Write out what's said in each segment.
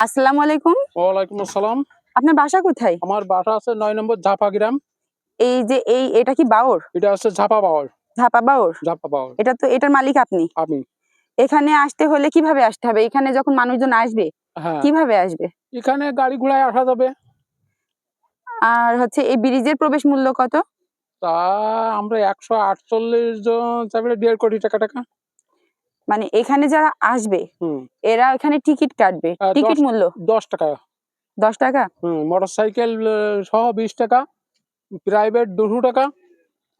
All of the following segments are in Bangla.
আসসালামু আলাইকুম। ওয়ালাইকুম আসসালাম। আপনার বাসা কোথায়? আমার বাসা আছে ৯ নম্বর ঝাপা গ্রাম। এই যে এটা কি বাওর? এটা হচ্ছে ঝাপা বাওয়ার। ঝাপা বাওর? ঝাপা বাওয়ার। এটার মালিক আপনি? আমি। এখানে আসতে হলে কিভাবে আসতে হবে? এখানে যখন মানুষজন আসবে হ্যাঁ। কিভাবে আসবে? এখানে গাড়ি ঘোড়ায় আসা যাবে। আর হচ্ছে এই ব্রিজের প্রবেশ মূল্য কত? তা আমরা ১৪৮ জন যাবে ১.৫ কোটি টাকা। মানে এখানে যারা আসবে হুম। এরা এখানে টিকিট কাটবে। টিকিট মূল্য ১০ টাকা। ১০ টাকা? মোটরসাইকেল সহ ২০ টাকা, প্রাইভেট ২০০ টাকা,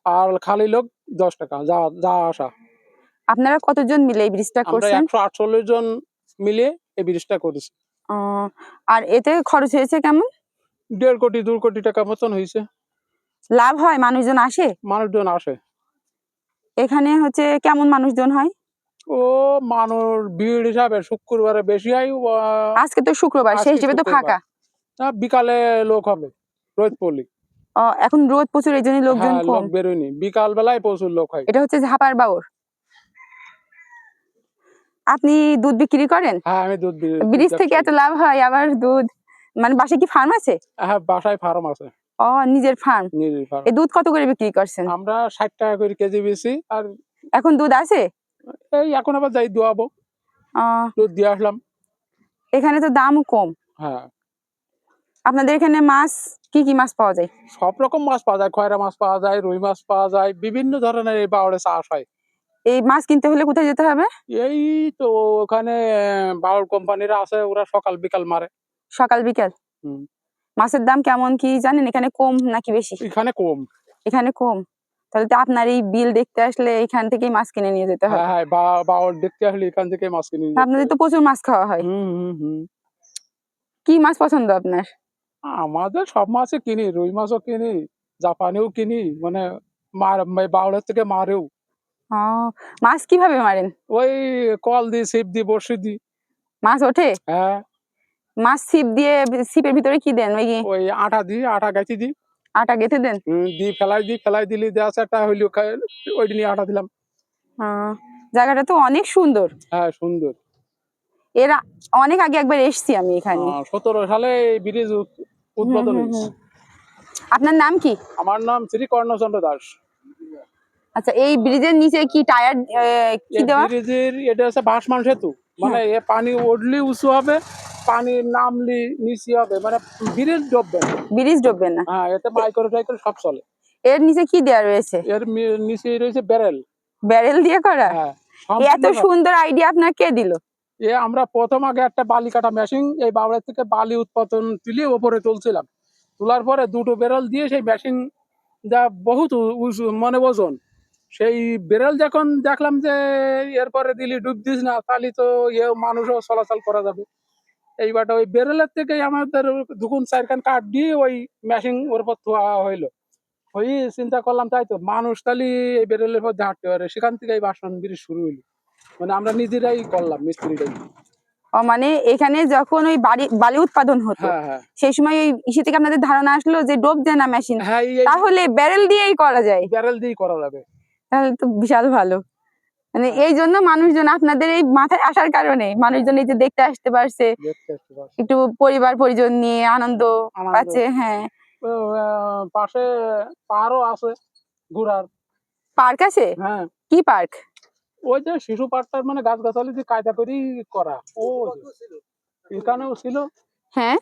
আর খালি লোক ১০ টাকা যা আসা। আপনারা কতজন মিলে এই ব্রিজটা আমরা করছেন? ১৪৮ জন মিলে এই ব্রিজটা করেছি। আর এতে খরচ হয়েছে কেমন? ১.৫ কোটি ২ কোটি টাকা মতন হয়েছে। লাভ হয়? মানুষজন আসে? মানুষজন আসে। এখানে হচ্ছে কেমন মানুষজন হয়? ও মানুষ ভিড় হিসাবে শুক্রবারে বেশি হয়। আজকে তো শুক্রবার, সেই আজকে হিসেবে তো শুক্রবার। ফাঁকা। বিকালে লোক হবে, রোদ পড়লি। এখন রোদ প্রচুর, এই জন্য লোকজন হ্যাঁ, লোক কম। বেরোয়নি, বিকাল বেলায় প্রচুর লোক হয়। এটা হচ্ছে ঝাপার বাওর। আপনি দুধ বিক্রি করেন? হ্যাঁ, আমি দুধ ব্রিজ থেকে এত লাভ হয়, আবার দুধ। মানে বাসায় কি ফার্ম আছে? হ্যাঁ, বাসায় ফার্ম আছে। নিজের ফার্ম। নিজের ফার্ম। এই দুধ কত করে বিক্রি করছেন? আমরা ৬০ টাকা করে কেজি বেশি। আর এখন দুধ আছে? এই এখন আবার যাই দোয়াবো, দুধ দিয়ে আসলাম। এখানে তো দামও কম। হ্যাঁ। আপনাদের এখানে মাছ কি মাছ পাওয়া যায়? সব রকম মাছ পাওয়া যায়, খয়রা মাছ পাওয়া যায়, রুই মাছ পাওয়া যায়, বিভিন্ন ধরনের এই বাওড়ে চাষ হয়। এই মাছ কিনতে হলে কোথায় যেতে হবে? এই তো ওখানে বাওড় কোম্পানিরা আছে, ওরা সকাল বিকাল মারে। সকাল বিকাল? মাছের দাম কেমন কি জানেন? এখানে কম নাকি বেশি? এখানে কম। এখানে কম? তাহলে তো আপনার এই বিল দেখতে আসলে এখান থেকেই মাছ কিনে নিয়ে যেতে হবে। হ্যাঁ, বাওড় দেখতে আসলে এখান থেকে মাছ কিনে নিয়ে যেতে আপনাদের হবে। তো প্রচুর মাছ খাওয়া হয়। কি মাছ পছন্দ আপনার? আমাদের সব মাছই কিনি, রুই মাছও কিনি, জাপানিও কিনি, মানে বাওড়ের থেকে মারেও। মাছ কিভাবে মারেন? ওই কল দিই, ছিপ দিই, বড়শি দিই। মাছ ওঠে? হ্যাঁ। মাছ ছিপের ভিতরে কি দেন? ওই আটা দিই, আটা গাঁথি দিই। আটা গেঁথে দেন? ফেলাই দিলি দেওয়া একটা হইলো, ওই নিয়ে আটা দিলাম। জায়গাটা তো অনেক সুন্দর। হ্যাঁ, সুন্দর। এরা অনেক আগে একবার এসছি আমি এখানে। ১৭ সালে এই ব্রিজ উদ্বোধন হয়েছে। আপনার নাম কি? আমার নাম শ্রী কর্ণচন্দ্র দাস। আচ্ছা, এই ব্রিজের নিচে কি টায়ার কি দেওয়া? এটা হচ্ছে ভাসমান সেতু, মানে এ পানি উঠলি উঁচু হবে, পানি নামলি নিচু হবে, মানে ব্রিজ ডুববে না। ব্রিজ ডুববে না? হ্যাঁ, এতে মাইক্রো টাইক্রো সব চলে। এর নিচে কি দেওয়া রয়েছে? এর নিচে রয়েছে ব্যারেল। ব্যারেল দিয়ে করা? হ্যাঁ। এত সুন্দর আইডিয়া আপনার কে দিল? আমরা প্রথম আগে একটা বালি কাটা মেশিন এই বাবড়া থেকে বালি উৎপাদন তুলে ওপরে তুলছিলাম। তোলার পরে দুটো বেরল দিয়ে সেই মেশিন যা বহুত মানে ওজন, সেই বেরল যখন দেখলাম যে এরপরে দিলি ডুব দিস না, তাহলে তো মানুষও চলাচল করা যাবে। এইবারটা ওই বেরলের থেকে আমাদের দুগুণ ৪ কাঠ দিয়ে ওই মেশিন ওর পর ধোয়া হইলো। ওই চিন্তা করলাম তাই তো মানুষ তাহলে এই বেরলের পর হাঁটতে পারে, সেখান থেকে এই বাসন ব্রিজ শুরু হইলো। মানে আমরা নিজেরাই করলাম, মিস্ত্রিটাই। মানে এখানে যখন ওই বালি উৎপাদন হতো, হ্যাঁ। সেই সময় ওই ইসে থেকে আপনাদের ধারণা আসলো যে ডুবছে না মেশিন, তাহলে ব্যারেল দিয়েই করা যায়। ব্যারেল দিয়েই করা যাবে। তাহলে তো বিশাল ভালো। মানে এই জন্য মানুষজন আপনাদের এই মাথায় আসার কারণে মানুষজন এই যে দেখতে আসতে পারছে, একটু পরিবার পরিজন নিয়ে আনন্দ পাচ্ছে। হ্যাঁ, পাশে পাহাড়ও আছে ঘোরার। পার্ক আছে? হ্যাঁ। কি পার্ক? ওই যে শিশু পার্কটার মানে গাছগাছালি দিয়ে কায়দা করেই করা। ও এখানেও ছিল। হ্যাঁ,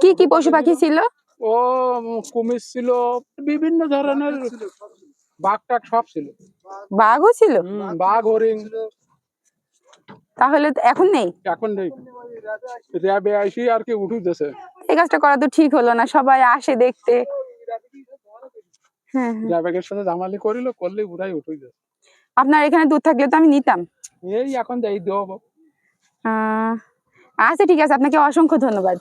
কি পশু পাখি ছিল? ও কুমির ছিল, বিভিন্ন ধরনের বাঘ টাঘ সব ছিল। বাঘও ছিল? বাঘ, হরিণ। তাহলে এখন নেই? এখন নেই, র্যাবে আইসি আর কি উঠে দিয়েছে। এই কাজটা করা তো ঠিক হলো না, সবাই আসে দেখতে। র্যাবের সাথে জামালি করলে উড়াই উঠে দিয়েছে। আপনার এখানে দুধ থাকলে তো আমি নিতাম। এই এখন যাই দেবো। আচ্ছা, ঠিক আছে, আপনাকে অসংখ্য ধন্যবাদ।